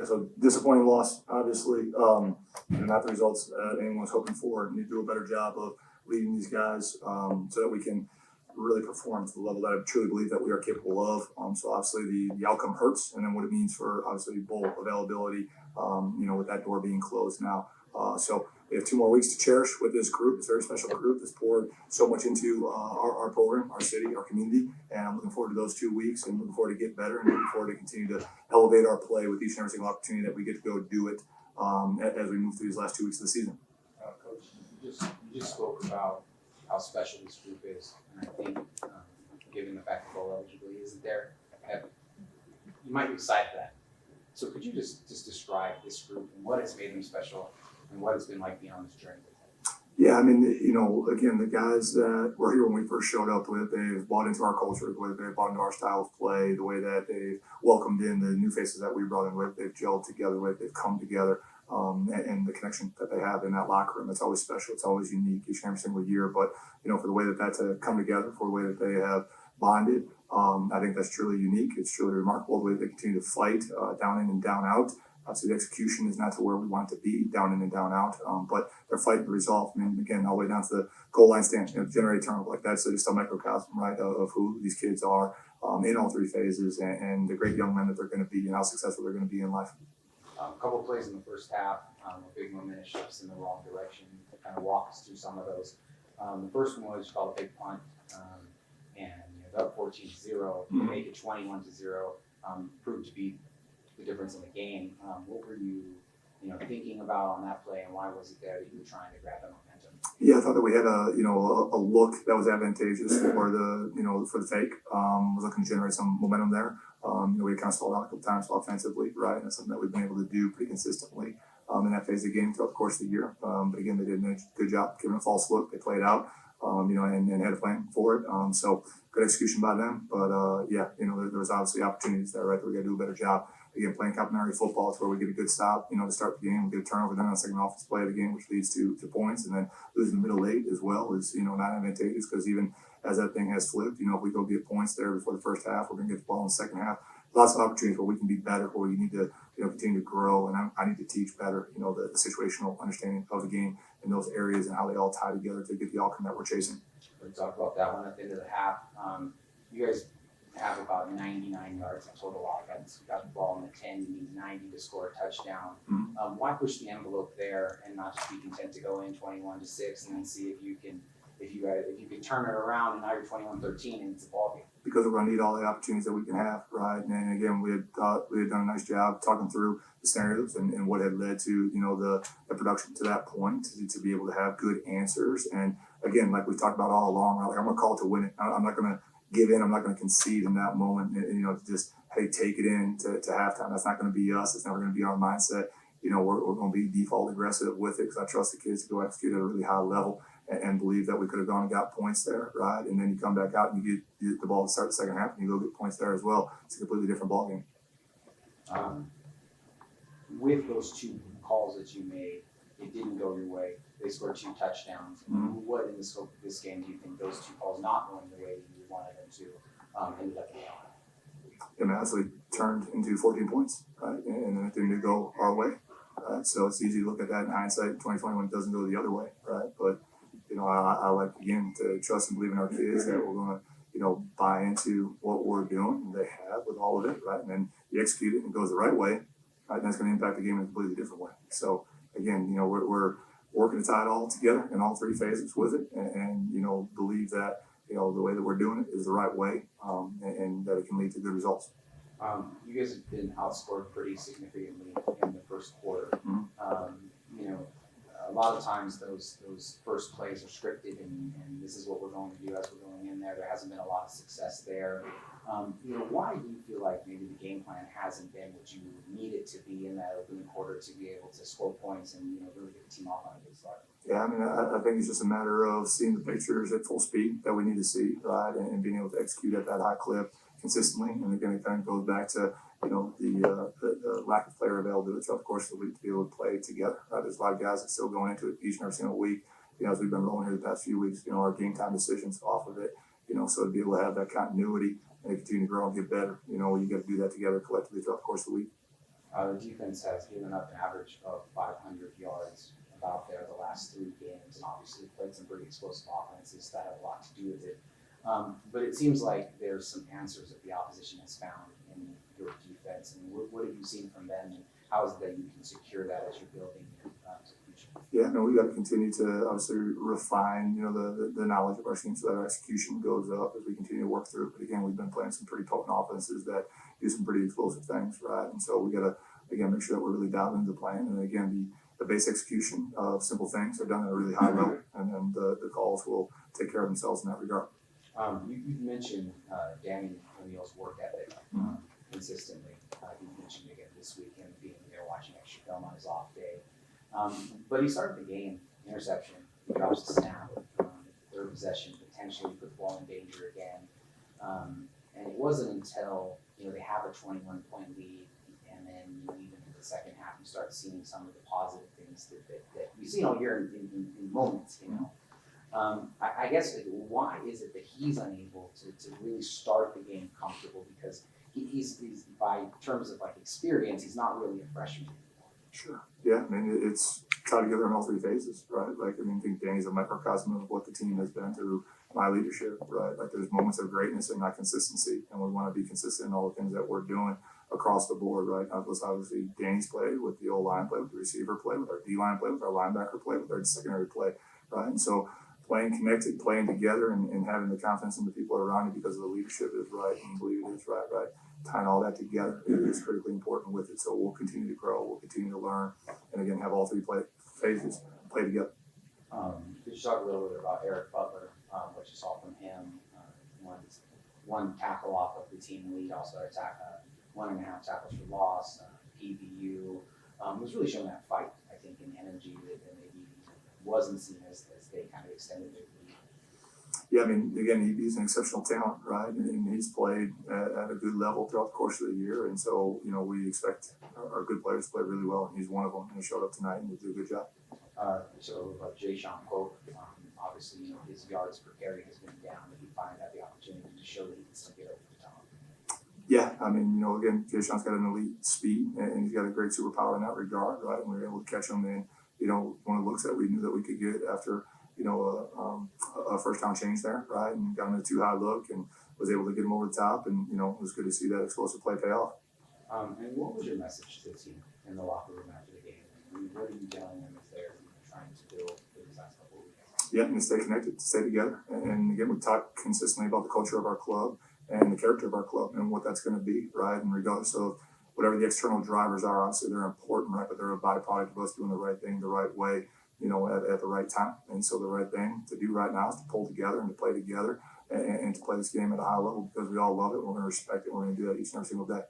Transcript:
Yeah, so disappointing loss, obviously. Not the results that anyone was hoping for. We need to do a better job of leading these guys so that we can really perform to the level that I truly believe that we are capable of. So obviously the outcome hurts, and then what it means for obviously bowl availability, with that door being closed now. So we have 2 more weeks to cherish with this group, this very special group that's poured so much into our program, our city, our community, and I'm looking forward to those 2 weeks and looking forward to get better and looking forward to continue to elevate our play with each and every single opportunity that we get to go do it as we move through these last 2 weeks of the season. Coach, you just spoke about how special this group is, and I think given the fact that bowl eligibility isn't there, you might be excited for that. So could you just describe this group and what has made them special and what it's been like being on this journey with them? Yeah, I mean, again, the guys that were here when we first showed up with, they've bought into our culture, the way that they've bought into our style of play, the way that they've welcomed in the new faces that we brought in with, they've gelled together with, they've come together, and the connection that they have in that locker room, it's always special, it's always unique each and every single year. But, for the way that that's come together, for the way that they have bonded, I think that's truly unique. It's truly remarkable the way they continue to fight down in and down out. Obviously, the execution is not to where we want it to be, down in and down out, but they're fighting to resolve. I mean, again, all the way down to the goal line stand, generate turnover. Like that's just a microcosm, right, of who these kids are in all 3 phases and the great young men that they're going to be and how successful they're going to be in life. A couple of plays in the first half, big momentum shifts in the wrong direction. Kind of walk us through some of those. The first one was called a big punt, and up 14-0, make it 21-0, proved to be the difference in the game. What were you, thinking about on that play, and why was it there that you were trying to grab that momentum? Yeah, I thought that we had a look that was advantageous for the fake. Was looking to generate some momentum there. We kind of stalled out a couple times offensively, right? And that's something that we've been able to do pretty consistently in that phase of the game throughout the course of the year. But again, they did a good job giving a false look. They played out, and had a plan for it. So good execution by them. But there was obviously opportunities there, right? That we got to do a better job. Again, playing complementary football, it's where we get a good stop, to start the game. We get a turnover then on the second offensive play of the game, which leads to points. And then losing the middle 8 as well is, not advantageous because even as that thing has flipped, if we go get points there before the first half, we're going to get the ball in the second half. Lots of opportunities where we can be better, where we need to, continue to grow. And I need to teach better, the situational understanding of the game in those areas and how they all tie together to get the outcome that we're chasing. We talked about that one at the end of the half. You guys have about 99 yards of total offense. You got the ball in the 10, you need 90 to score a touchdown. Mm-hmm. Why push the envelope there and not just be content to go in 21-6 and then see if you can turn it around and now you're 21-13 and it's a ball game? Because we're going to need all the opportunities that we can have, right? And again, we had done a nice job talking through the scenarios and what had led to, the production to that point to be able to have good answers. And again, like we talked about all along, I'm going to call it to win it. I'm not going to give in. I'm not going to concede in that moment. To just, hey, take it in to halftime. That's not going to be us. It's never going to be our mindset. We're going to be default aggressive with it because I trust the kids to go execute at a really high level and believe that we could have gone and got points there, right? And then you come back out and you get the ball to start the second half and you go get points there as well. It's a completely different ball game. With those 2 calls that you made, it didn't go your way. They scored 2 touchdowns. Mm-hmm. What in the scope of this game do you think those 2 calls not going the way you wanted them to ended up being? It actually turned into 14 points, right? And then it didn't go our way. So it's easy to look at that in hindsight. 2020 when it doesn't go the other way, right? But I like again to trust and believe in our kids that we're going to buy into what we're doing. They have with all of it, right? And then you execute it and it goes the right way, right? And that's going to impact the game in a completely different way. So again, we're working to tie it all together in all 3 phases with it, and believe that the way that we're doing it is the right way, and that it can lead to good results. You guys have been outscored pretty significantly in the first quarter. Mm-hmm. A lot of times those first plays are scripted, and this is what we're going to do as we're going in there. There hasn't been a lot of success there. Why do you feel like maybe the game plan hasn't been what you need it to be in that opening quarter to be able to score points and really get the team off on a good start? Yeah, I mean, I think it's just a matter of seeing the pictures at full speed that we need to see, right, and being able to execute at that high clip consistently. And again, it kind of goes back to the lack of player availability throughout the course of the week to be able to play together. Right? There's a lot of guys that still going into it each and every single week. As we've been rolling here the past few weeks, our game time decisions off of it. So to be able to have that continuity and continue to grow and get better, you got to do that together collectively throughout the course of the week. The defense has given up an average of 500 yards about there the last 3 games, and obviously played some pretty explosive offenses that have a lot to do with it. But it seems like there's some answers that the opposition has found in your defense. And what have you seen from them, and how is it that you can secure that as you're building to the future? Yeah, no, we got to continue to obviously refine, the knowledge of our team so that our execution goes up as we continue to work through it. But again, we've been playing some pretty potent offenses that do some pretty explosive things, right? And so we got to, again, make sure that we're really dialed into the plan. And again, the base execution of simple things are done at a really high level, and then the calls will take care of themselves in that regard. You've mentioned Danny O'Neill's work ethic consistently. He mentioned again this week him being there watching extra film on his off day. But he started the game, interception, he drops a snap, third possession, potentially put the ball in danger again. And it wasn't until they have a 21-point lead, and then even in the second half, you start seeing some of the positive things that we've seen all year in moments. I guess why is it that he's unable to really start the game comfortable? Because he's by terms of like experience, he's not really a freshman anymore. Sure. Yeah, I mean, it's tied together in all three phases, right? Like, I think Danny's a microcosm of what the team has been through my leadership, right? Like, there's moments of greatness and not consistency, and we want to be consistent in all the things that we're doing across the board, right? Obviously, Danny's play with the O-line play, with the receiver play, with our D-line play, with our linebacker play, with our secondary play, right? And so playing connected, playing together, and having the confidence in the people around you because of the leadership is right, and believe it is right. Tying all that together is critically important with it. So we'll continue to grow, we'll continue to learn, and again, have all three phases play together. Could you talk a little bit about Eric Butler, what you saw from him? One tackle off of the team lead, also had 1.5 tackles for loss, PBU. Was really showing that fight, I think, in energy that maybe wasn't seen as they kind of extended their lead. Yeah, I mean, again, he's an exceptional talent, right? And he's played at a good level throughout the course of the year. And so, we expect our good players to play really well. And he's one of them. And he showed up tonight and he did a good job. Jay Sean Pope, obviously, his yards per carry has been down. Did he finally have the opportunity to show that he can still get over the top? Yeah, I mean, again, Jay Sean's got an elite speed and he's got a great superpower in that regard, right? And we were able to catch him in, one of the looks that we knew that we could get after a first down change there, right? And got him a too high look and was able to get him over the top. And, it was good to see that explosive play pay off. And what was your message to the team in the locker room after the game? What are you telling them as they're trying to build for these last couple of weeks? Yeah, and stay connected, stay together. And again, we talk consistently about the culture of our club and the character of our club and what that's going to be, right? And regardless of whatever the external drivers are, obviously they're important, right? But they're a byproduct of us doing the right thing the right way, at the right time. And so the right thing to do right now is to pull together and to play together and to play this game at a high level because we all love it. We're going to respect it. We're going to do that each and every single day.